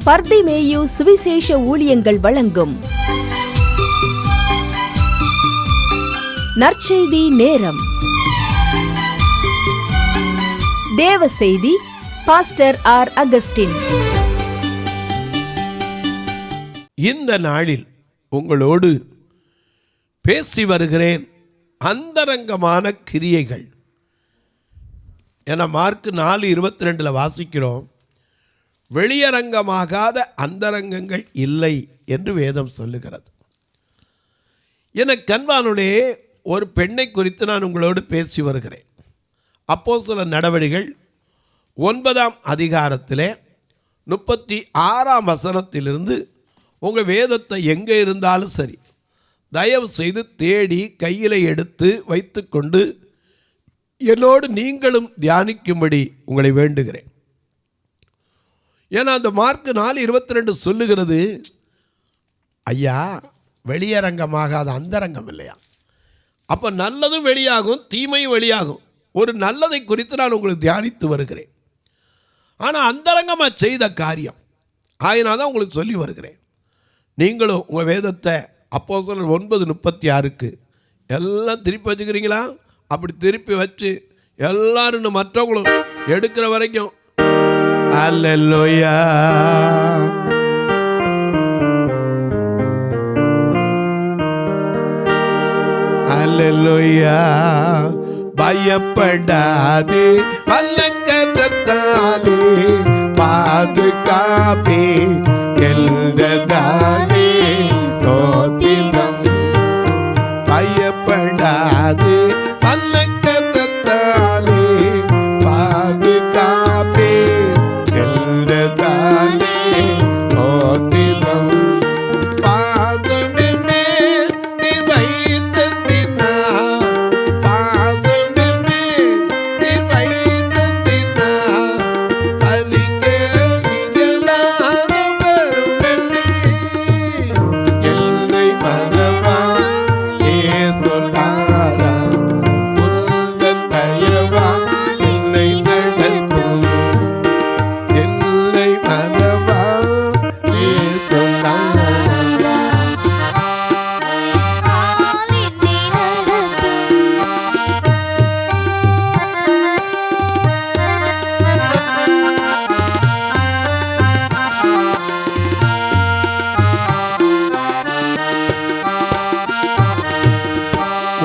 பர்திமேயு சுவிசேஷ ஊழியங்கள் வழங்கும் நற்செய்தி நேரம். தேவ செய்தி பாஸ்டர் ஆர். அகஸ்டின். இந்த நாளில் உங்களோடு பேசி வருகிறேன் அந்தரங்கமான கிரியைகள் என மார்க் 4:22 வாசிக்கிறோம். வெளியரங்கமாகாத அந்தரங்கங்கள் இல்லை என்று வேதம் சொல்லுகிறது. என கண்பானுடைய ஒரு பெண்ணை குறித்து நான் உங்களோடு பேசி வருகிறேன். அப்போஸ்தலர் நடவடிக்கைகள் 9ஆம் அதிகாரத்திலே 36ஆம் வசனத்திலிருந்து உங்கள் வேதத்தை எங்கே இருந்தாலும் சரி தயவு செய்து தேடி கையில் எடுத்து வைத்து கொண்டு என்னோடு நீங்களும் தியானிக்கும்படி உங்களை வேண்டுகிறேன். ஏன்னா அந்த மார்க் 4:22 சொல்லுகிறது, ஐயா வெளியரங்கமாகாத அந்தரங்கம் இல்லையா? அப்போ நல்லதும் வெளியாகும், தீமையும் வெளியாகும். ஒரு நல்லதை குறித்து நான் உங்களுக்கு தியானித்து வருகிறேன். ஆனால் அந்தரங்கமாக செய்த காரியம் ஆகினால் தான் உங்களுக்கு சொல்லி வருகிறேன். நீங்களும் உங்கள் வேதத்தை அப்போஸ்தலர் 9:36 எல்லாம் திருப்பி வச்சுக்கிறீங்களா? அப்படி திருப்பி வச்சு எல்லாரும் மற்றவங்களும் எடுக்கிற வரைக்கும் அல்லேலூயா அல்லேலூயா. பயப்படாதே அல்லக்கற்றத்தாலே பாதுகாப்பே எல்ததாலே சோதிடம். பயப்படாதே அல்லக்கற்றத்தாலே பாதுகாப்பே எல்ததாலே சோதிடம். பாசமே நீ வைத்தினா, பாசமே நீ வைத்தினா, அலிகே இகலாரம் வருமென்னே என்னை மறவா ஏசுநாதா உந்தன் தயவா என்னை நடத்தும். என்னை மறவா ஏசுநாதா.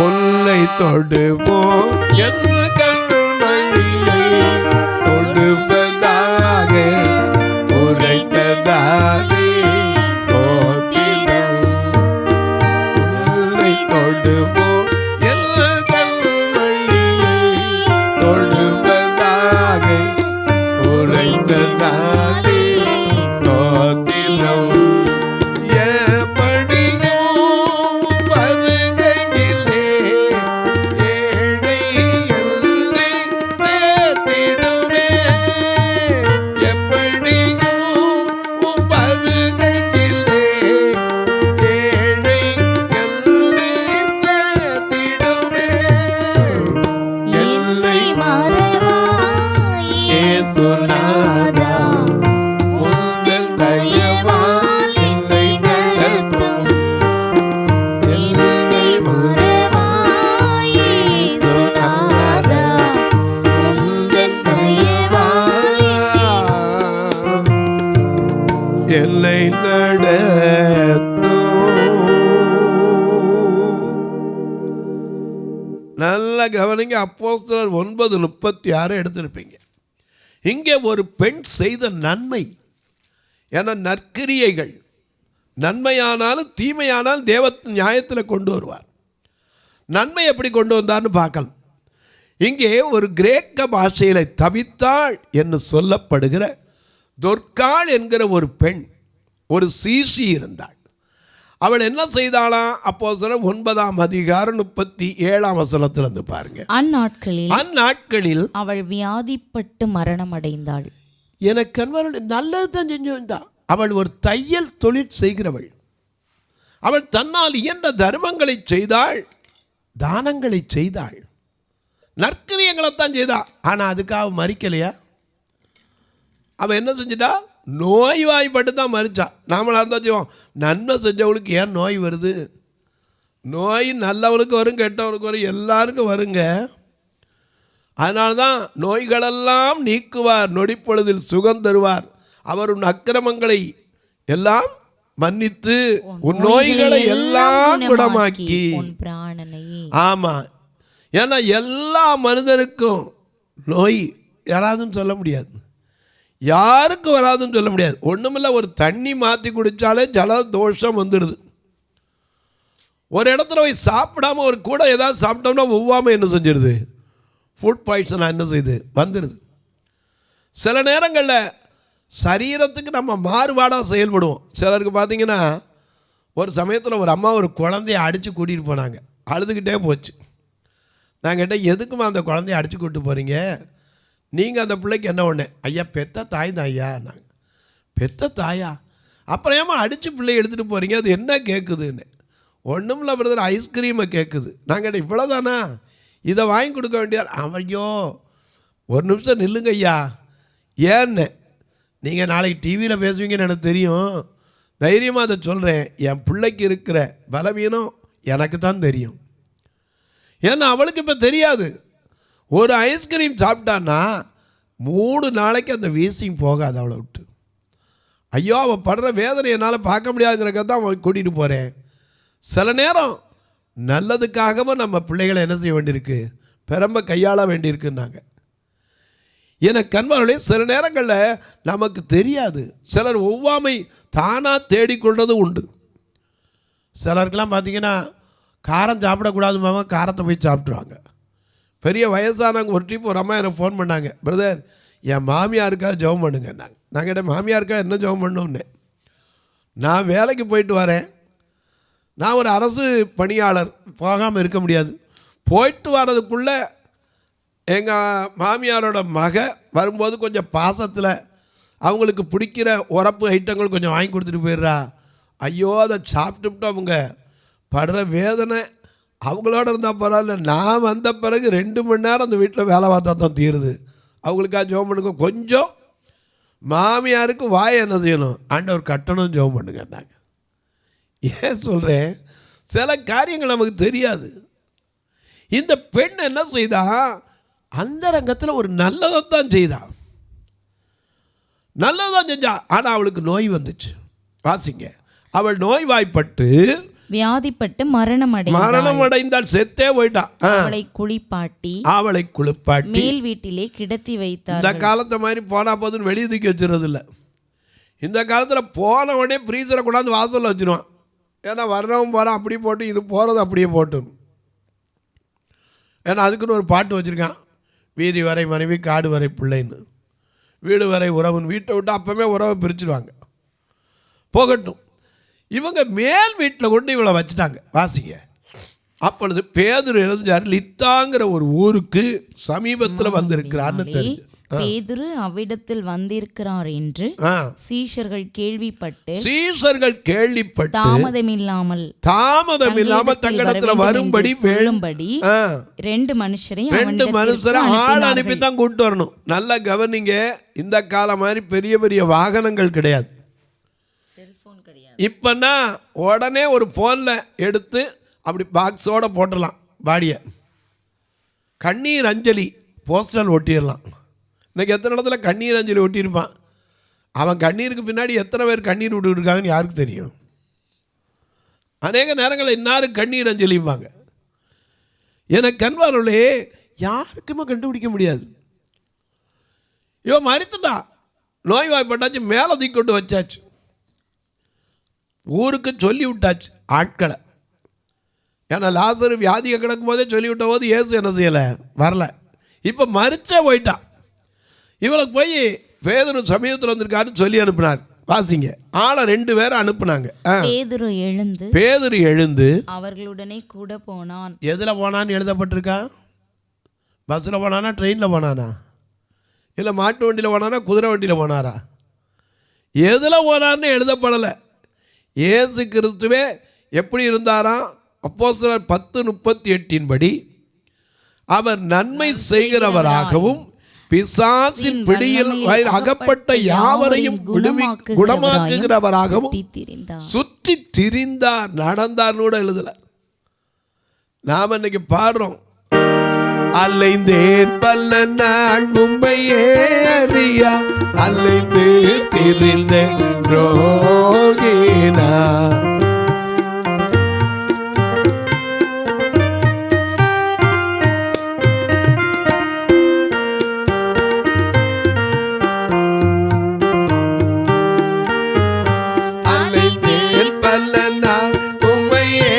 உன்னை தொடுவோம் என் கண்மணியை தொடுவதாக உரைத்ததாலே சோதிடம். உன்னை தொடுவோம் என் கண்மணியை தொடுவதாக உரைத்ததாலே சோதிடம். சுனாதா உந்தன் தயவா என்னை நடத்தும். என்னை மறவாயே சுனாதா உந்தன் தயவா என்னை நடத்தும். நல்லா கவனிங்க. அப்போஸ்தலர் 9:36 எடுத்திருப்பீங்க. இங்கே ஒரு பெண் செய்த நன்மை என நற்கிரியைகள் நன்மையானாலும் தீமையானாலும் தேவ நியாயத்தில் கொண்டு வருவார். நன்மை எப்படி கொண்டு வந்தார்னு பார்க்கலாம். இங்கே ஒரு கிரேக்க பாஷையில் தவித்தாள் என்று சொல்லப்படுகிற தொர்க்காள் என்கிற ஒரு பெண், ஒரு சீசி இருந்தாள். அவள் என்ன செய்தாளாம்? அப்போஸ்தலர் 9ஆம் அதிகாரம் 37ஆம் வசனத்துல இருந்து பாருங்க. அந்நாட்களில் அவள் வியாதிப்பட்டு மரணம் அடைந்தாள். எனக்கு நல்லது தான் செஞ்சு வந்தா. அவள் ஒரு தையல் தொழில் செய்கிறவள். அவள் தன்னால் இயன்ற தர்மங்களை செய்தாள், தானங்களை செய்தாள், நற்கிரியங்களைத்தான் செய்தா. ஆனால் அதுக்காக மறிக்கலையா? அவள் என்ன செஞ்சிட்டா? நோய்வாய்ப்பட்டு தான் மறிச்சா. நாமளாக இருந்தாச்சும் நன்மை செஞ்சவங்களுக்கு ஏன் நோய் வருது? நோய் நல்லவனுக்கு வரும், கெட்டவனுக்கு வரும், எல்லாருக்கும் வருங்க. அதனால தான் நோய்களெல்லாம் நீக்குவார், நொடிப்பொழுதில் சுகம் தருவார், அவர் உன் அக்கிரமங்களை எல்லாம் மன்னித்து உன் நோய்களை எல்லாம் குணமாக்கி. ஆமா, ஏன்னா எல்லா மனிதனுக்கும் நோய் யாராதுன்னு சொல்ல முடியாது, யாருக்கும் வராதுன்னு சொல்ல முடியாது. ஒன்றுமில்ல, ஒரு தண்ணி மாற்றி குடித்தாலே ஜலதோஷம் வந்துடுது. ஒரு இடத்துல போய் சாப்பிடாம ஒரு கூட ஏதாவது சாப்பிட்டோம்னா ஒவ்வாமல் என்ன செஞ்சிருது? ஃபுட் பாய்சனாக என்ன செய்யுது? வந்துடுது. சில நேரங்களில் சரீரத்துக்கு நம்ம மாறுபாடாக செயல்படுவோம். சிலருக்கு பார்த்தீங்கன்னா, ஒரு சமயத்தில் ஒரு அம்மா ஒரு குழந்தைய அடித்து கூட்டிகிட்டு போனாங்க, அழுதுகிட்டே போச்சு. நான் கேட்டேன், எதுக்குமா அந்த குழந்தைய அடித்து கூப்பிட்டு போகிறீங்க? நீங்கள் அந்த பிள்ளைக்கு என்ன ஒன்று? ஐயா பெத்த தாய் தான் ஐயா. நாங்கள் பெத்த தாயா? அப்புறம் ஏமா அடித்து பிள்ளையை எடுத்துகிட்டு போகிறீங்க? அது என்ன கேட்குதுன்னு. ஒன்றும் இல்லை பிரதர், ஐஸ்கிரீமை கேட்குது. நான் கேட்டேன், இவ்வளோதானா? இதை வாங்கி கொடுக்க வேண்டியார். ஐயோ ஒரு நிமிஷம் நில்லுங்க ஐயா. ஏன்னு, நீங்கள் நாளைக்கு டிவியில் பேசுவீங்கன்னு எனக்கு தெரியும், தைரியமாக அதை சொல்கிறேன். என் பிள்ளைக்கு இருக்கிற பலவீனம் எனக்கு தான் தெரியும். ஏன்னா அவளுக்கு இப்போ தெரியாது. ஒரு ஐஸ்கிரீம் சாப்பிட்டான்னா 3 நாளைக்கு அந்த வீசிங் போகாது அவளை விட்டு. ஐயோ அவள் படுற வேதனை என்னால் பார்க்க முடியாதுங்கிறக்க தான் அவள் கூட்டிகிட்டு போகிறேன். சில நேரம் நல்லதுக்காகவும் நம்ம பிள்ளைகளை என்ன செய்ய வேண்டியிருக்கு? பெரம்ப கையாள வேண்டியிருக்குன்னாங்க. எனக்கு கண்பார்களே, சில நேரங்களில் நமக்கு தெரியாது. சிலர் ஒவ்வாமை தானாக தேடிக்கொள்வது உண்டு. சிலருக்கெல்லாம் பார்த்திங்கன்னா காரம் சாப்பிடக்கூடாதுமாமா, காரத்தை போய் சாப்பிட்ருவாங்க. பெரிய வயசானவங்க ஒரு ட்ரிப் ஒரு அம்மா எனக்கு ஃபோன் பண்ணாங்க, பிரதர் என் மாமியாருக்காக ஜெபம் பண்ணுங்கன்னாங்க. நான் கேட்டேன், மாமியாருக்காக என்ன ஜெபம் பண்ணணுன்னு? நான் வேலைக்கு போயிட்டு வரேன், நான் ஒரு அரசு பணியாளர், போகாமல் இருக்க முடியாது. போயிட்டு வர்றதுக்குள்ளே எங்கள் மாமியாரோட மக வரும்போது கொஞ்சம் பாசத்தில் அவங்களுக்கு பிடிக்கிற உரப்பு ஐட்டங்கள் கொஞ்சம் வாங்கி கொடுத்துட்டு போயிடுறா. ஐயோ அதை சாப்பிட்டுவிட்டு அவங்க படுற வேதனை அவங்களோட இருந்தால் பரவாயில்ல, நான் வந்த பிறகு 2 மணி நேரம் அந்த வீட்டில் வேலை பார்த்தா தான் தீருது. அவங்களுக்காக ஜெபம் பண்ணுங்க. கொஞ்சம் மாமியாருக்கு வாயை என்ன செய்யணும்? ஆண்டவர் கட்டணும், ஜெபம் பண்ணுங்கன்னாங்க. ஏன் சொல்கிறேன்? சில காரியங்கள் நமக்கு தெரியாது. இந்த பெண் என்ன செய்தா? அந்த ரங்கத்தில் ஒரு நல்லதைத்தான் செய்தா, நல்லதான் செஞ்சா. ஆனால் அவளுக்கு நோய் வந்துச்சு. வாசிங்க, அவள் நோய்வாய்ப்பட்டு வியாதிப்பட்டு மரணம் அடைந்தாள், செத்தே போயிட்டா. அவளை குளிப்பாட்டி மேல் வீட்டிலே கிடத்தி வைத்தார். இந்த காலத்தை மாதிரி போனா போதுன்னு வெளியே தூக்கி வச்சுறது இல்லை. இந்த காலத்தில் போன உடனே ஃப்ரீசரை கொண்டாந்து வாசலில் வச்சுருவான். ஏன்னா வர்றவன் போகிறான் அப்படி போட்டு, இது போகிறது அப்படியே போட்டும். ஏன்னா அதுக்குன்னு ஒரு பாட்டு வச்சுருக்கான், வீதி வரை மனைவி காடு வரை பிள்ளைன்னு, வீடு வரை உறவுன்னு. வீட்டை விட்டு அப்போவே உறவை பிரிச்சுடுவாங்க, போகட்டும். இவங்க மேல் வீட்டில் கொண்டு இவளை வச்சுட்டாங்க. வாசிங்க, அப்பொழுது பேதுரு எழுந்தார், லித்தாங்கிற ஒரு ஊருக்கு சமீபத்தில் வந்திருக்கிறார்னு தெரிஞ்சு. பேதுரு அவ்விடத்தில் வந்திருக்கிறார் என்று சீஷர்கள் கேள்விப்பட்டு தாமதமில்லாமல் தங்களிடத்தில் வரும்படி சொல்லும்படி 2 மனுஷரை ஆள் அனுப்பி தான் கூட்டு வரணும். நல்லா கவனிங்க, இந்த காலம் மாதிரி பெரிய பெரிய வாகனங்கள் கிடையாது. இப்போனா உடனே ஒரு ஃபோனில் எடுத்து அப்படி பாக்ஸோடு போட்டுடலாம் பாடியை. கண்ணீர் அஞ்சலி போஸ்டல் ஒட்டிடலாம். இன்றைக்கி எத்தனை இடத்துல கண்ணீர் அஞ்சலி ஒட்டியிருப்பான். அவன் கண்ணீருக்கு பின்னாடி எத்தனை பேர் கண்ணீர் விட்டுருக்காங்கன்னு யாருக்கு தெரியும்? அநேக நேரங்களில் இன்னாரும் கண்ணீர் அஞ்சலிம்பாங்க. எனக்கு கண்பார்களே, யாருக்குமே கண்டுபிடிக்க முடியாது. இவன் மறித்துட்டா, நோய்வாய்ப்பட்டாச்சு, மேலே தூக்கி கொண்டு வச்சாச்சு, ஊருக்கு சொல்லி விட்டாச்சு ஆட்களை. ஏன்னா லாசரு வியாதியை கிடக்கும் போதே சொல்லிவிட்ட போது இயேசு என்ன செய்யலை? வரல. இப்போ மறிச்சே போயிட்டான். இவளுக்கு போய் பேதுரு சமீபத்தில் வந்திருக்காருன்னு சொல்லி அனுப்பினார். வாசிங்க, ஆளை 2 பேரை அனுப்புனாங்க. பேதுரு எழுந்து அவர்களுடனே கூட போனான். எதில் போனான்னு எழுதப்பட்டிருக்கா? பஸ்ஸில் போனானா, ட்ரெயினில் போனானா, இல்லை மாட்டு வண்டியில் போனானா, குதிரை வண்டியில் போனாரா? எதில் போனான்னு எழுதப்படலை. இயேசு கிறிஸ்துவே எப்படி இருந்தாராம்? அப்போஸ்தலர் 10:38 படி அவர் நன்மை செய்கிறவராகவும் பிசாசின் பிடியில் அகப்பட்ட யாவரையும் குணமாக்குகிறவராகவும் சுற்றி திரிந்தார். நடந்தார் கூட எழுதல. நாம் இன்னைக்கு பாடுறோம், அலைந்தேன் பல நாள் உம்மையே அறியா, அலைந்து திரிந்தேன் ரோகினா. அலைந்தேன் பல நாள் உம்மையே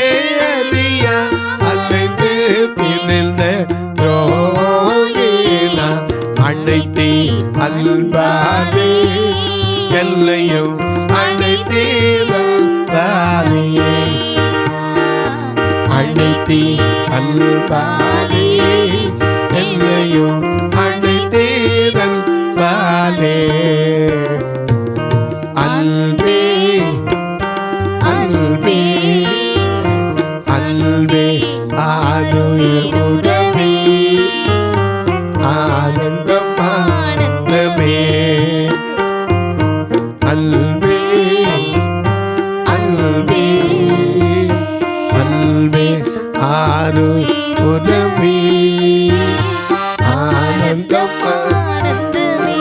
அறியா, அலைந்து திரிந்தேன் ரோகினா. அனைத்தே அன்பாலே எல்லையும் அனைத்தீரே, அனைத்தே அன்பாலே எல்லையும் அனைத்தீரே. அன்பே அன்பே அன்பே ஆருயிரே, ஆனந்தம் ஆனந்தமே. அன்பே அன்பே அன்பே ஆருயிரே, ஆனந்தம் ஆனந்தமே.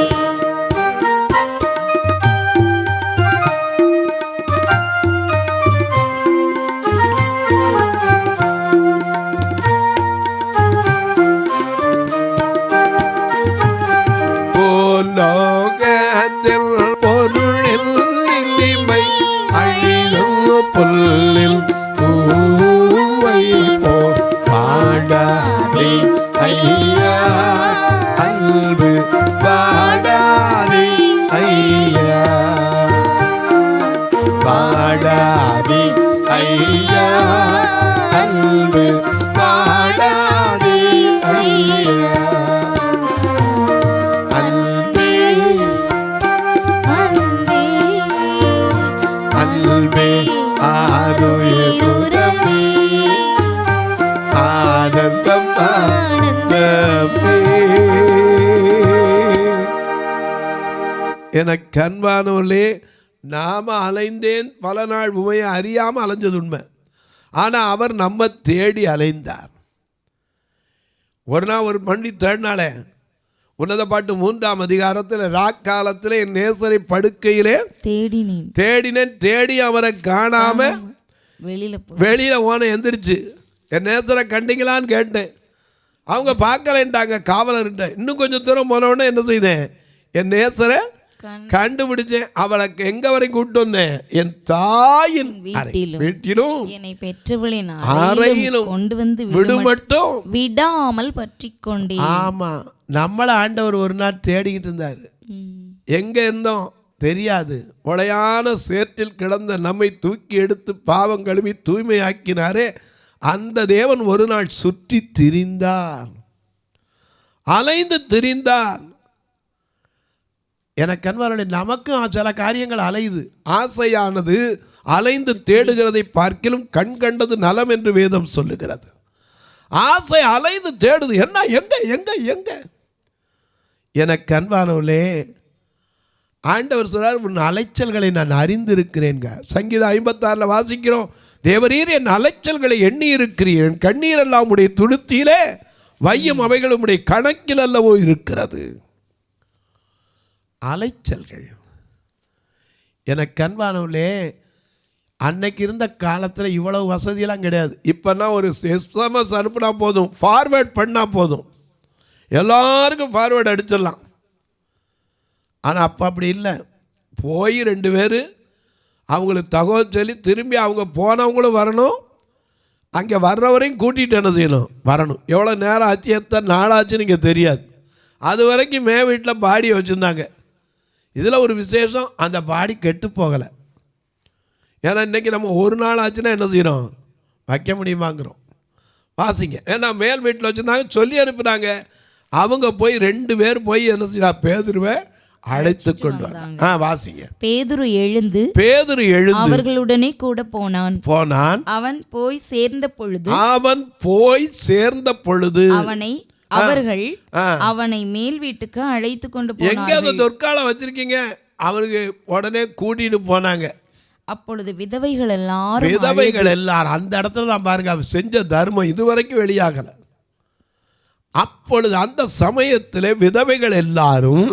லோகத்தில் பொருளில் இனிமை அழியும் புல்லில் பூவை போ பாடாதே ஐயா, அன்பு பாடாதே ஐயா, பாடாதே ஐயா, அன்பு பாடாதே ஐயா. அன்பே ஆருயிரே, ஆனந்தம் ஆனந்தமே. எனக்கு அன்பானவர்களே, நாம அலைந்தேன் பல நாள் உமையை அறியாமல் அலைஞ்சது உண்மை. ஆனால் அவர் நம்ம தேடி அலைந்தார். ஒரு நாள் ஒரு பண்டி தேடினாலே, உன்னத பாட்டு 3ஆம் அதிகாரத்தில் ராக்காலத்தில் என் நேசரை படுக்கையிலே தேடினேன், தேடி அவரை காணாம வெளியில போன எந்திரிச்சு என் நேசரை கண்டிங்களான்னு கேட்டேன். அவங்க பார்க்கலன்ட்டாங்க காவலர்கிட்ட. இன்னும் கொஞ்சம் தூரம் போனோடனே என்ன செய்தேன், என் நேசரை கண்டுபிடிச்சேன். அவளை எங்க வரைக்கும் கூப்பிட்டு வந்தேன், என் தாயின் வீட்டிலும் அறையிலும் கொண்டு வந்து விடுமட்டும் விடாமல் பற்றி கொண்டே. ஆமா, நம்மளை ஆண்டவர் ஒரு நாள் தேடிக்கிட்டு இருந்தார். எங்க இருந்தோம் தெரியாது. உளையான சேற்றில் கிடந்த நம்மை தூக்கி எடுத்து பாவம் கழுவி தூய்மையாக்கினாரே, அந்த தேவன் ஒரு நாள் சுற்றி திரிந்தார், அலைந்து திரிந்தார். எனக்கு அன்பானவர்களே, நமக்கும் சில காரியங்கள் அலையுது. ஆசையானது அலைந்து தேடுகிறதை பார்க்கிலும் கண் கண்டது நலம் என்று வேதம் சொல்லுகிறது. ஆசை அலைந்து தேடுது. என்ன எங்க எங்க எங்க? எனக்கு அன்பானவர்களே, ஆண்டவர் சொல்றார், உன் அலைச்சல்களை நான் அறிந்திருக்கிறேங்க. சங்கீதம் 56 வாசிக்கிறோம், தேவரீர் என் அலைச்சல்களை எண்ணி இருக்கிறீர், என் கண்ணீர் எல்லாம் உடைய துளுத்தியிலே வையும் அவைகள் உடைய கணக்கில் அல்லவோ இருக்கிறது. அலைச்சல்கள். எனக்கு அன்பானவர்களே, அன்னைக்கு இருந்த காலத்தில் இவ்வளவு வசதியெல்லாம் கிடையாது. இப்போனா ஒரு எஸ்எம்எஸ் அனுப்புனா போதும், ஃபார்வேர்ட் பண்ணால் போதும், எல்லாருக்கும் ஃபார்வேர்டு அடிச்சிடலாம். ஆனால் அப்போ அப்படி இல்லை. போய் 2 பேர் அவங்களுக்கு தகவல் சொல்லி திரும்பி அவங்க போனவங்களும் வரணும், அங்கே வர்றவரையும் கூட்டிகிட்டு என்ன செய்யணும், வரணும். எவ்வளோ நேரம் ஆச்சு, எத்தனை நாளாச்சுன்னு இங்கே தெரியாது. அது வரைக்கும் வீட்டில் பாடியை வச்சுருந்தாங்க. இதில் ஒரு விசேஷம், அந்த பாடி கெட்டு போகலை. ஏன்னா இன்றைக்கி நம்ம ஒரு நாள் ஆச்சுன்னா என்ன செய்யணும், வைக்க முடியுமாங்கிறோம். வாசிங்க. ஏன்னா மேல் வீட்டில் வச்சுருந்தாங்க, சொல்லி அனுப்புனாங்க. அவங்க போய் 2 பேர் போய் என்ன செய்யா, பேதுருவை அழைத்து கொண்டு வந்தாங்க. வாசிங்க. பேதுரு எழுந்து அவர்களுடனே கூட போனான். அவன் போய் சேர்ந்த பொழுது அவனை அவர்கள் அவனை மேல் வீட்டுக்கு அழைத்து கொண்டு எங்க அந்த தொற்கால வச்சிருக்கீங்க, அவனுக்கு உடனே கூட்டிட்டு போனாங்க. அப்பொழுது விதவைகள் எல்லாரும் அந்த இடத்துல தான் பாருங்க, அவ செஞ்ச தர்மம் இதுவரைக்கும் வெளியாகல. அப்பொழுது அந்த சமயத்திலே விதவைகள் எல்லாரும்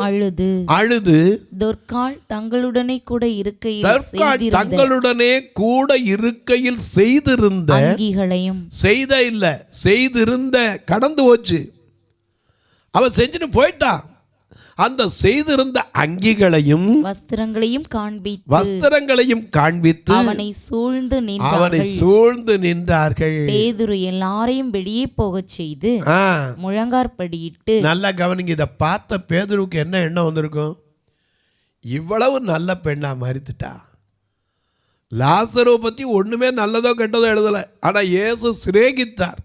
அழுது தொற்காள் தங்களுடனே கூட இருக்கையில் செய்திருந்த செய்திருந்த கடந்து போச்சு. அவன் செஞ்சுட்டு போயிட்டா. அந்த செய்திருந்த அங்கிகளையும் வஸ்திரங்களையும் காண்பித்து அவனை சூழ்ந்து நின்றார்கள். பேதுரு எல்லாரையும் வெளியே போகச் செய்து முழங்காற்படியிட்டு. நல்லா கவனிங்க, இதை பார்த்த பேதுருவுக்கு என்ன எண்ணம் வந்திருக்கும்? இவ்வளவு நல்ல பெண்ணா மரித்துட்டா, லாசருவை பற்றி ஒண்ணுமே நல்லதோ கெட்டதோ எழுதல. ஆனா இயேசு சிநேகித்தார்,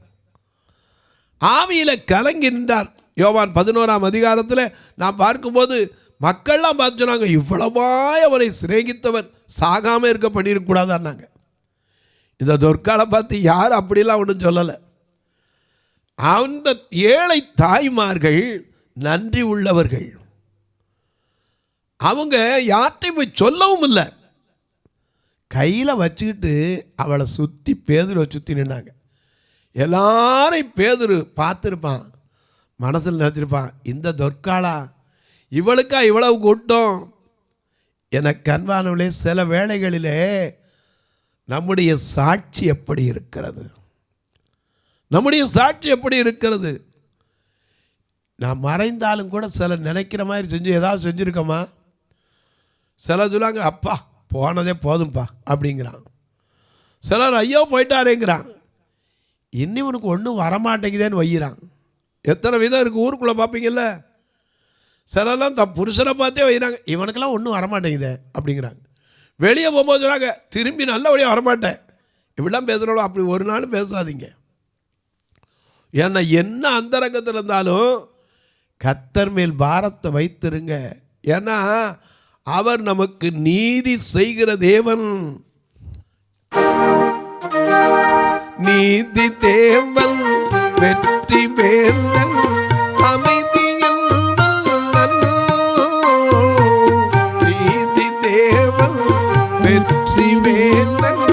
ஆவியில கலங்கி நின்றார். யோவான் 11ஆம் அதிகாரத்தில் நான் பார்க்கும்போது மக்கள்லாம் பார்த்து சொன்னாங்க, இவ்வளவாய் அவரை சிநேகித்தவர் சாகாமல் இருக்க பண்ணியிருக்கூடாதான்னாங்க. இந்த தொற்காலை பார்த்து யார் அப்படிலாம் ஒன்றும் சொல்லலை. அந்த ஏழை தாய்மார்கள் நன்றி உள்ளவர்கள். அவங்க யார்கிட்டையும் போய் சொல்லவும் இல்லை, கையில் வச்சுக்கிட்டு அவளை சுற்றி பேதுருவை சுற்றி நின்னாங்க. எல்லாரையும் பேதுரு பார்த்துருப்பான், மனசில் நினச்சிருப்பான், இந்த தொற்காலா இவளுக்கா இவ்வளவு கூட்டம். எனக்கு அன்பானவளே, சில வேளைகளிலே நம்முடைய சாட்சி எப்படி இருக்கிறது, நான் மறைந்தாலும் கூட சில நினைக்கிற மாதிரி செஞ்சு ஏதாவது செஞ்சுருக்கோமா? சில சொல்லுவாங்க, அப்பா போனதே போதும்பா அப்படிங்கிறான். சிலர் ஐயோ போயிட்டாரேங்கிறான். இன்னும் உனக்கு ஒன்றும் வரமாட்டேங்குதேன்னு வையிறான். எத்தனை விதம் இருக்குது ஊருக்குள்ளே பார்ப்பீங்கள்ல. சிலர்லாம் தன் புருஷனை பார்த்தே வைக்கிறாங்க, இவனுக்கெல்லாம் ஒன்றும் வரமாட்டேங்குதே அப்படிங்கிறாங்க. வெளியே போகும்போது சொல்கிறாங்க, திரும்பி நல்லபடியாக வரமாட்டேன். இப்படிலாம் பேசுகிறோம். அப்படி ஒரு நாளும் பேசாதீங்க. ஏன்னா என்ன அந்தரங்கத்தில் இருந்தாலும் கர்த்தர் மேல் பாரத்தை வைத்திருங்க. ஏன்னா அவர் நமக்கு நீதி செய்கிற தேவன். நீதி தேவன், வெற்றி வேந்தன், அமைதியின் மன்னன். நீதி தேவன், வெற்றி வேந்தன்,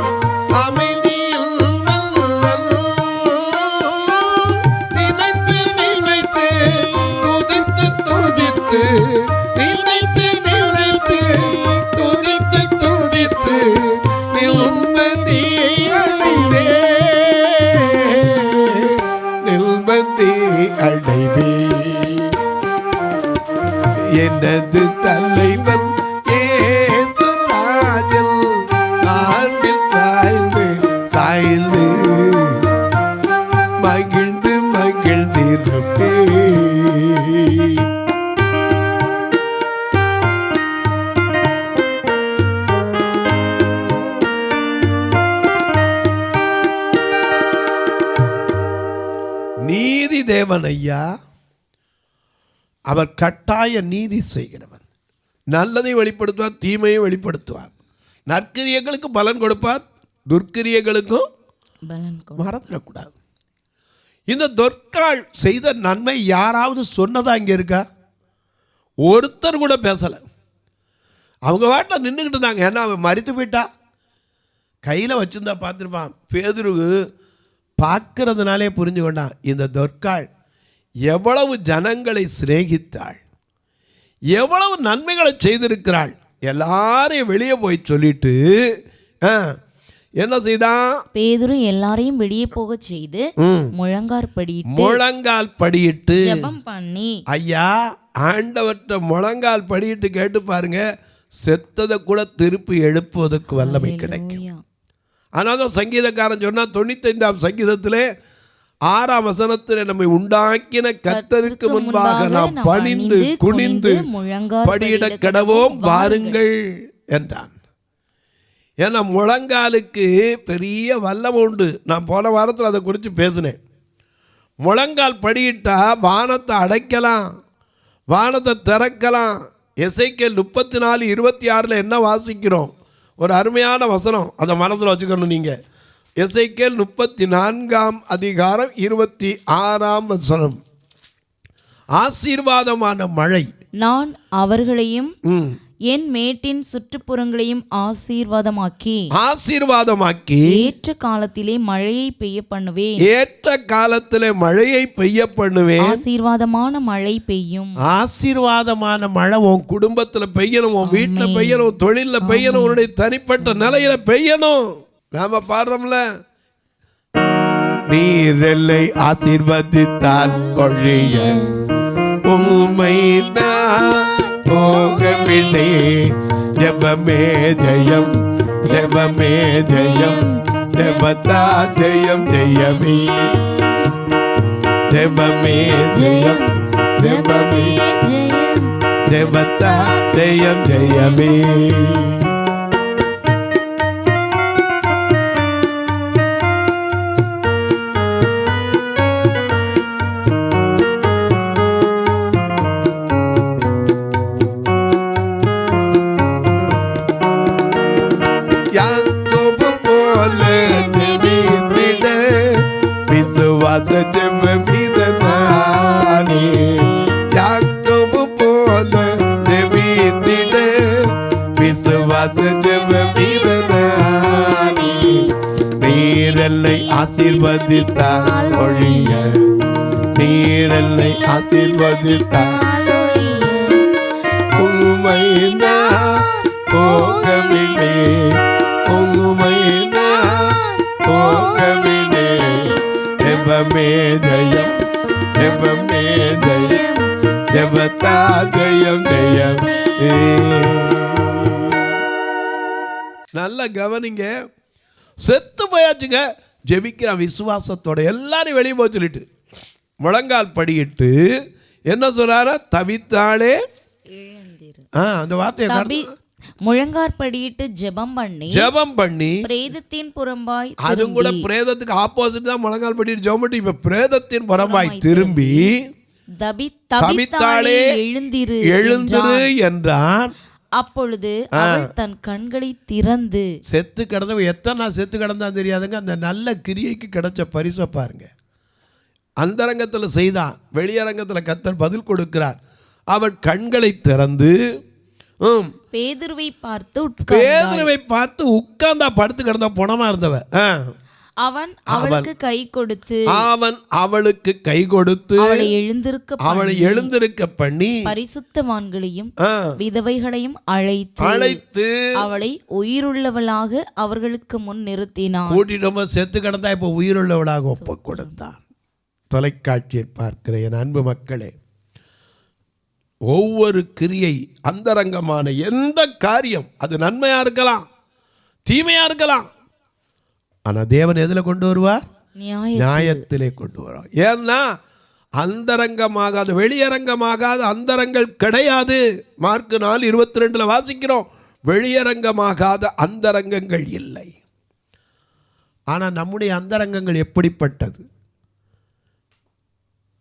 அமைதியின் மன்னன். நினைத்து நினைத்து துதித்து துதித்து, நினைத்து நினைத்து துதித்து துதித்து நிம்மதியை அடைவே, அடைவே. எனது தலைவன் இயேசு ராஜன், ஆண்டில் சாய்ந்து சாய்ந்து மகிழ்ந்து மகிழ்ந்திருப்பே. நீதி தேவன் ஐயா, அவர் கட்டாய நீதி செய்கிறவன். நல்லதை வெளிப்படுத்துவார், தீமையை வெளிப்படுத்துவார். நற்கிரியர்களுக்கு பலன் கொடுப்பார், துர்க்கிரியர்களுக்கும் மறந்துடக்கூடாது. இந்த தொற்காள் செய்த நன்மை யாராவது சொன்னதா இங்கே இருக்கா? ஒருத்தர் கூட பேசலை. அவங்க வாட்டில் நின்றுக்கிட்டு இருந்தாங்க. ஏன்னா அவன் மரித்து போயிட்டா. கையில் வச்சுருந்தா பார்த்துருப்பான். பேதுரு பார்க்கறதுனாலே புரிஞ்சு கொண்டான், இந்த தொற்காள் எவ்வளவு ஜனங்களை சிநேகித்தாள், எவ்வளவு நன்மைகளை செய்திருக்கிறாள். எல்லாரையும் வெளியே போய் சொல்லிட்டு என்ன செய்தான்? பேதுரு எல்லாரையும் வெளியே போக செய்து முழங்கால் படியிட்டு ஜெபம் பண்ணி, ஐயா ஆண்டவர்கிட்ட முழங்கால் படியிட்டு கேட்டு பாருங்க, செத்ததை கூட திருப்பி எழுப்புவதற்கு வல்லமை கிடைக்கும். ஆனால் சங்கீதக்காரன் சொன்னா 95ஆம் சங்கீதத்திலே 6ஆம் வசனத்தில் நம்மை உண்டாக்கின கர்த்தருக்கு முன்பாக நாம் பணிந்து குனிந்து படியிட கடவோம் வாருங்கள் என்றான். ஏன்னா முழங்காலுக்கு பெரிய வல்லம் உண்டு. நான் போன வாரத்தில் அதை குறித்து பேசினேன். முழங்கால் படியிட்டா வானத்தை அடைக்கலாம், வானத்தை திறக்கலாம். எசேக்கியேல் 34:26 என்ன வாசிக்கிறோம்? ஒரு அருமையான வசனம், அதை மனசில் வச்சுக்கணும் நீங்கள். எசேக்கியேல் 34ஆம் அதிகாரம் 26ஆம் வசனம். ஆசீர்வாதமான மழை. நான் அவர்களையும் ம். என் மேட்டின் சுற்றுப்புறங்களையும் ஆசீர்வாதமாக்கி ஏற்ற காலத்திலே மழையை பெய்ய பண்ணுவேன். ஏற்ற காலத்திலே மழையை பெய்ய பண்ணுவேன். ஆசீர்வாதமான மழை பெய்யும். ஆசீர்வாதமான மழை உன் குடும்பத்துல பெய்யணும், உன் வீட்டுல பெய்யணும், தொழில பெய்யணும், உன்னுடைய தனிப்பட்ட நிலையில பெய்யணும். நாம பாடுறோம்ல, நீரெல்லை ஆசீர்வதித்தால் பொழிய உம்மை நான் போகவில்லை. ஜெபமே ஜெயம், ஜெபமே ஜெயம், ஜெபத்தா ஜெயம் ஜெயமே. ஜெபமே ஜெயம், ஜெபமே ஜெயம், ஜெபத்தா ஜெயம் ஜெயமே. யாக்கோபு போல ஜெபித்திட விசுவாச ஜெப வீரனானே. யாக்கோபு போல ஜெபித்திட விசுவாச ஜெப வீரனானே. நீரெல்லை ஆசீர்வதித்தால் ஒழிய, நீரெல்லை ஆசீர்வதித்தால் உம்மை நான் போகவில்லை, உம்மை நான் போகவில்லை. ஜெபமே ஜெயம், ஜெபமே ஜெயம், ஜெபத்தா ஜெயம் ஜெயமே. நல்லா கவனிங்க, செத்து போயாச்சுங்க, ஜெபிக்கிற விசுவாசத்தோட எல்லாரும் வெளியே போய் சொல்லிட்டு முழங்கால் படியிட்டு என்ன சொல்றாரு? தவித்தாளே. அந்த வார்த்தையை முழங்காற்படியிட்டு ஜெபம் பண்ணி பிரேதத்தின் புறம்பாய், அதுவும் கூட பிரேதத்துக்கு ஆப்போசிட் தான் முழங்கால் படிட்டு ஜெபம் பண்ணி, இப்ப பிரேதத்தின் புறம்பாய் திரும்பி தவித்தாளே எழுந்திரு என்றான். அப்பொழுது அவள் தன் கண்களை திறந்து, செத்து கிடந்தவன் எத்தனை நாள் செத்து கிடந்தான் தெரியாதுங்க. அந்த நல்ல கிரியைக்கு கிடைச்ச பரிசை பாருங்க. அந்தரங்கத்தில் செய்தான், வெளியரங்கத்தில் கர்த்தர் பதில் கொடுக்கிறார். அவள் கண்களை திறந்து பேதுருவை பார்த்து உட்கார்ந்தா, படுத்து கிடந்த புணமா இருந்தவ. அவன் அவளுக்கு கை கொடுத்து அவளை எழுந்திருக்க பண்ணி பரிசுத்தவான்களையும் விதவைகளையும் அழைத்து அவளை உயிருள்ளவளாக அவர்களுக்கு முன் நிறுத்தினான். கூட்டிட்டு செத்து கிடந்தா இப்ப உயிருள்ளவளாக ஒப்பு கொடுத்தான். தொலைக்காட்சியை பார்க்கிற என் அன்பு மக்களே, ஒவ்வொரு கிரியை, அந்தரங்கமான எந்த காரியம், அது நன்மையா இருக்கலாம், தீமையா இருக்கலாம், ஆனா தேவன் எதுல கொண்டு வருவார்? நியாயத்திலே கொண்டு வருவார். ஏன்னா அந்தரங்கமாகாத, வெளியரங்கமாகாத அந்தரங்கள் கிடையாது. மார்க் 4:22 வாசிக்கிறோம், வெளியரங்கமாகாத அந்தரங்கங்கள் இல்லை. ஆனா நம்முடைய அந்தரங்கங்கள் எப்படிப்பட்டது?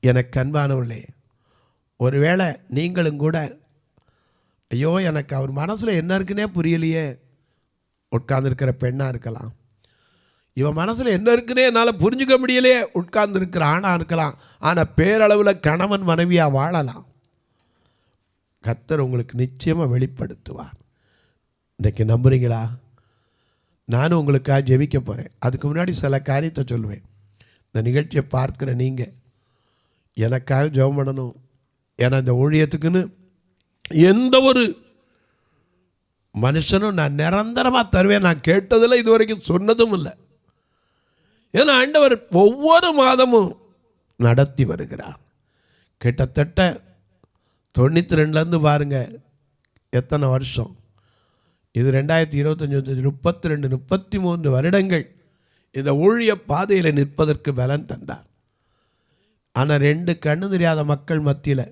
எனக்கு அன்பானவர்களே, ஒருவேளை நீங்களும் கூட, ஐயோ எனக்கு அவர் மனசில் என்ன இருக்குன்னே புரியலையே, உட்கார்ந்துருக்கிற பெண்ணாக இருக்கலாம், இவன் மனசில் என்ன இருக்குன்னே என்னால் புரிஞ்சுக்க முடியலையே உட்கார்ந்துருக்கிற ஆணாக இருக்கலாம். ஆனால் பேரளவில் கணவன் மனைவியாக வாழலாம். கர்த்தர் உங்களுக்கு நிச்சயமாக வெளிப்படுத்துவார். இன்றைக்கி நம்புறீங்களா? நானும் உங்களுக்காக ஜெபிக்க போகிறேன். அதுக்கு முன்னாடி சில காரியத்தை சொல்லுவேன். இந்த நிகழ்ச்சியை பார்க்குற நீங்கள் எனக்காக ஜெபம் பண்ணணும். ஏன்னா இந்த ஊழியத்துக்குன்னு எந்த ஒரு மனுஷனும் நான் நிரந்தரமாக தருவேன் நான் கேட்டதில் இது வரைக்கும் சொன்னதும் இல்லை. ஏன்னா ஆண்டவர் ஒவ்வொரு மாதமும் நடத்தி வருகிறார். கிட்டத்தட்ட 92லேருந்து பாருங்கள் எத்தனை வருஷம் இது, 2025 32 33 வருடங்கள் இந்த ஊழிய பாதையில் நிற்பதற்கு பலன் தந்தார். ஆனால் 2 கண்ணு தெரியாத மக்கள் மத்தியில்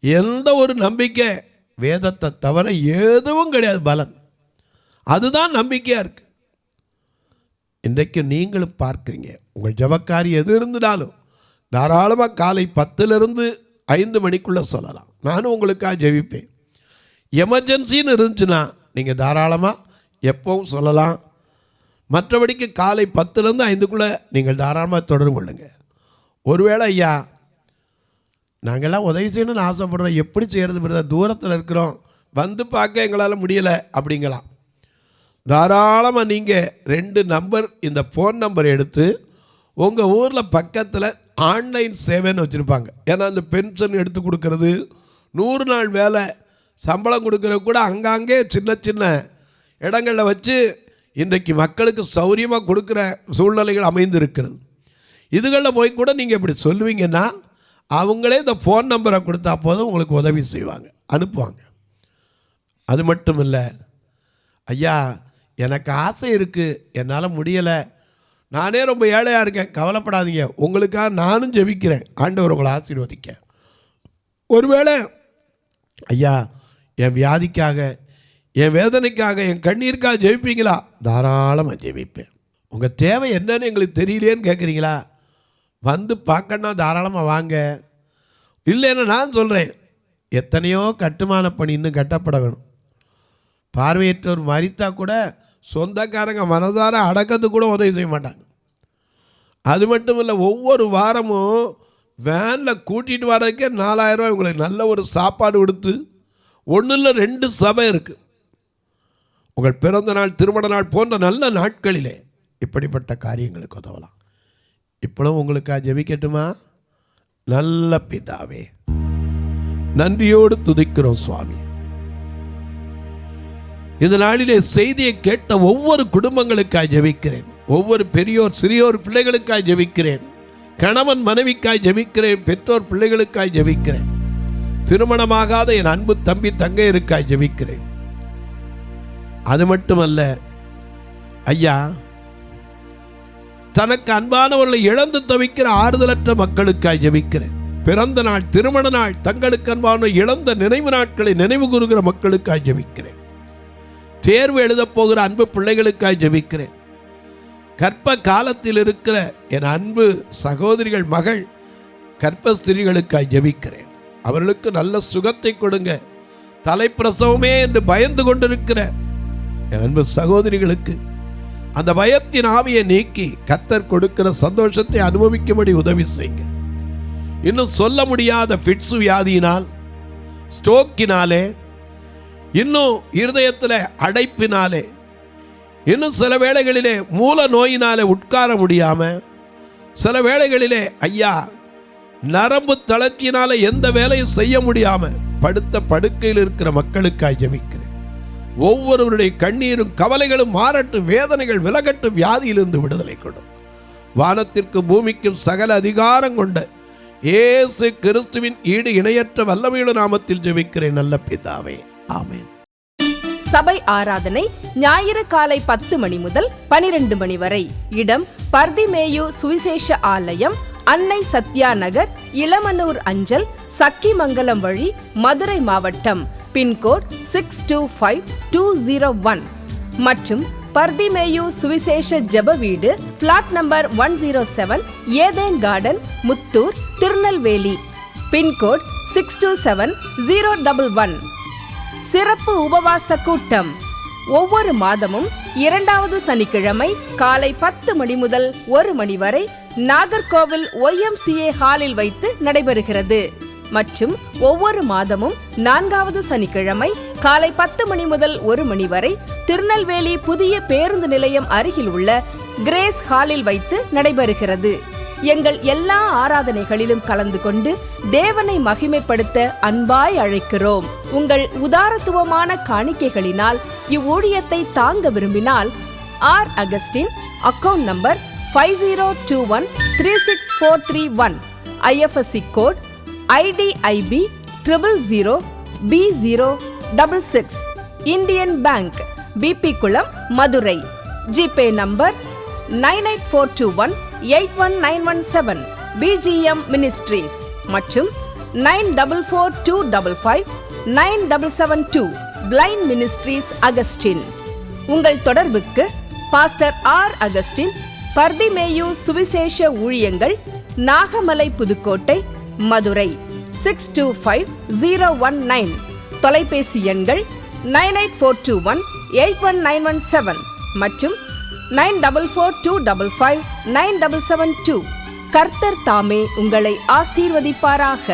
எந்த ஒரு நம்பிக்கை, வேதத்தை தவிர எதுவும் கிடையாது பலன். அதுதான் நம்பிக்கையாக இருக்குது. இன்றைக்கு நீங்களும் பார்க்குறீங்க, உங்கள் ஜபக்காரி எது இருந்தாலும் தாராளமாக காலை 10லிருந்து 5 மணிக்குள்ளே சொல்லலாம். நானும் உங்களுக்காக ஜெபிப்பேன். எமர்ஜென்சின்னு இருந்துச்சுன்னா நீங்கள் தாராளமாக எப்பவும் சொல்லலாம். மற்றபடிக்கு காலை 10லேருந்து 5க்குள்ளே நீங்கள் தாராளமாக தொடர்பு கொள்ளுங்க. ஒருவேளை ஐயா நாங்கள்லாம் உதவி செய்யணும்னு ஆசைப்படுறோம், எப்படி செய்கிறது பிரதர், தூரத்தில் இருக்கிறோம், வந்து பார்க்க எங்களால் முடியலை அப்படிங்களாம். தாராளமாக நீங்கள் 2 நம்பர், இந்த ஃபோன் நம்பர் எடுத்து உங்கள் ஊரில் பக்கத்தில் ஆன்லைன் சேவைன்னு வச்சுருப்பாங்க. ஏன்னா அந்த பென்ஷன் எடுத்து கொடுக்கறது, 100 நாள் வேலை சம்பளம் கொடுக்கறது கூட அங்கங்கே சின்ன சின்ன இடங்களில் வச்சு இன்றைக்கு மக்களுக்கு சௌரியமாக கொடுக்குற சூழ்நிலைகள் அமைந்து இருக்கிறது. இதுகளில் போய் கூட நீங்கள் இப்படி சொல்லுவீங்கன்னா அவங்களே இந்த ஃபோன் நம்பரை கொடுத்தா போதும் உங்களுக்கு உதவி செய்வாங்க, அனுப்புவாங்க. அது மட்டும் இல்லை, ஐயா எனக்கு ஆசை இருக்குது, என்னால் முடியலை, நானே ரொம்ப ஏழையாக இருக்கேன், கவலைப்படாதீங்க, உங்களுக்காக நானும் ஜெபிக்கிறேன், ஆண்டவர் உங்களை ஆசீர்வதிக்க. ஒருவேளை ஐயா என் வியாதிக்காக, என் வேதனைக்காக, என் கண்ணீருக்காக ஜெபிப்பீங்களா? தாராளமாக ஜெபிப்பேன். உங்கள் தேவை என்னன்னு எங்களுக்கு தெரியலேன்னு கேட்குறீங்களா? வந்து பார்க்கணுன்னா தாராளமாக வாங்க. இல்லைன்னா நான் சொல்கிறேன், எத்தனையோ கட்டுமான பணி இன்னும் கட்டப்பட வேணும். பார்வையற்றோர் மரித்தா கூட சொந்தக்காரங்க மனசார அடக்கத்துக்கு கூட உதவி செய்ய மாட்டாங்க. அது மட்டும் இல்லை, ஒவ்வொரு வாரமும் வேனில் கூட்டிகிட்டு வர்றதுக்கே 4000 ரூபாய் உங்களுக்கு நல்ல ஒரு சாப்பாடு கொடுத்து, 1 இல்லை 2 சபை இருக்குது. உங்கள் பிறந்த நாள், திருமண நாள் போன்ற நல்ல நாட்களிலே இப்படிப்பட்ட காரியங்களுக்கு உதவலாம். இப்பொழுது உங்களுக்காக ஜெபிக்கட்டுமா? நல்ல பிதாவே, நன்றியோடு துதிக்கிறோம் சுவாமி. இந்த நாளிலே செய்தியை கேட்ட ஒவ்வொரு குடும்பங்களுக்காய் ஜெபிக்கிறேன், ஒவ்வொரு பெரியோர் சிறியோர் பிள்ளைகளுக்காய் ஜெபிக்கிறேன், கணவன் மனைவிக்காய் ஜெபிக்கிறேன், பெற்றோர் பிள்ளைகளுக்காய் ஜெபிக்கிறேன், திருமணமாகாத என் அன்பு தம்பி தங்கையருக்காய் ஜெபிக்கிறேன். அது மட்டுமல்ல ஐயா, தனக்கு அன்பானவர்களை இழந்து தவிக்கிற ஆறுதலற்ற மக்களுக்காய் ஜெபிக்கிறேன். பிறந்த நாள், திருமண நாள், தங்களுக்கு அன்பான இழந்த நினைவு நாட்களை நினைவு கூறுகிற மக்களுக்காய் ஜெபிக்கிறேன். தேர்வு எழுதப் போகிற அன்பு பிள்ளைகளுக்காய் ஜெபிக்கிறேன். கற்ப காலத்தில் இருக்கிற என் அன்பு சகோதரிகள், மகள், கற்பஸ்திரிகளுக்காய் ஜெபிக்கிறேன். அவர்களுக்கு நல்ல சுகத்தை கொடுங்க. தலைப்பிரசவமே என்று பயந்து கொண்டிருக்கிற என் அன்பு சகோதரிகளுக்கு அந்த பயத்தின் ஆவியை நீக்கி கர்த்தர் கொடுக்கிற சந்தோஷத்தை அனுபவிக்கும்படி உதவி செய்யுங்க. இன்னும் சொல்ல முடியாத ஃபிட்ஸ் வியாதியினால், ஸ்ட்ரோக்கினாலே, இன்னும் இருதயத்தில் அடைப்பினாலே, இன்னும் சில வேளைகளிலே மூல நோயினாலே உட்கார முடியாமல், சில வேளைகளிலே ஐயா நரம்பு தளர்ச்சியினால எந்த வேலையும் செய்ய முடியாமல் படுத்த படுக்கையில் இருக்கிற மக்களுக்காய் ஜெபிக்கிறேன். ஒவ்வொருவருடைய கண்ணீரும் கவலைகளும் மாறட்டு, வேதனைகள் விலகட்டு, வியாதியிலிருந்து விடுதலை கொடும். வானத்திற்கும் பூமிக்கும் சகல அதிகாரம் கொண்ட இயேசு கிறிஸ்துவின் ஈடு இணையற்ற வல்லமையுள்ள நாமத்தில் ஜெபிக்கிறேன் நல்ல பிதாவே, ஆமென். சபை ஆராதனை ஞாயிறு காலை 10 மணி முதல் 12 மணி வரை. இடம் பர்திமேயு சுவிசேஷ ஆலயம், அன்னை சத்யா நகர், இளமனூர் அஞ்சல், சக்கிமங்கலம் வழி, மதுரை மாவட்டம். பின்கோட் 625201 மற்றும் பர்திமேயு சுவிசேஷ ஜெப வீடு, plot number 107, Eden garden, Muthur, Tirunelveli. Pincode 627011. சிறப்பு உபவாச கூட்டம் ஒவ்வொரு மாதமும் 2வது சனிக்கிழமை காலை 10 மணி முதல் 1 மணி வரை நாகர்கோவில் YMCA ஹாலில் வைத்து நடைபெறுகிறது. மற்றும் ஒவ்வொரு மாதமும் 4வது சனிக்கிழமை காலை 10 மணி முதல் 1 மணி வரை திருநெல்வேலி புதிய பேருந்து நிலையம் அருகில் உள்ள கிரேஸ் ஹாலில் வைத்து நடைபெறுகிறது. எங்கள் எல்லா ஆராதனைகளிலும் கலந்து கொண்டு தேவனை மகிமைப்படுத்த அன்பாய் அழைக்கிறோம். உங்கள் உதாரத்துவமான காணிக்கைகளினால் இவ்வூழியத்தை தாங்க விரும்பினால் R. Augustine, account number 5021364331, IFSC code IDIB 000B066, Indian Bank, BP Kulam, Madurai. GPay number 9842181917, BGM ministries மற்றும் 9442559772, பிளைண்ட் மினிஸ்ட்ரீஸ் அகஸ்டின். உங்கள் தொடர்புக்கு பாஸ்டர் R. அகஸ்டின், பர்திமேயு சுவிசேஷ ஊழியங்கள், நாகமலை, புதுக்கோட்டை, மதுரை 625019. தொலைபேசி எண்கள் 9842181917 மற்றும் 9442559772. கர்த்தர் தாமே உங்களை ஆசீர்வதிப்பாராக.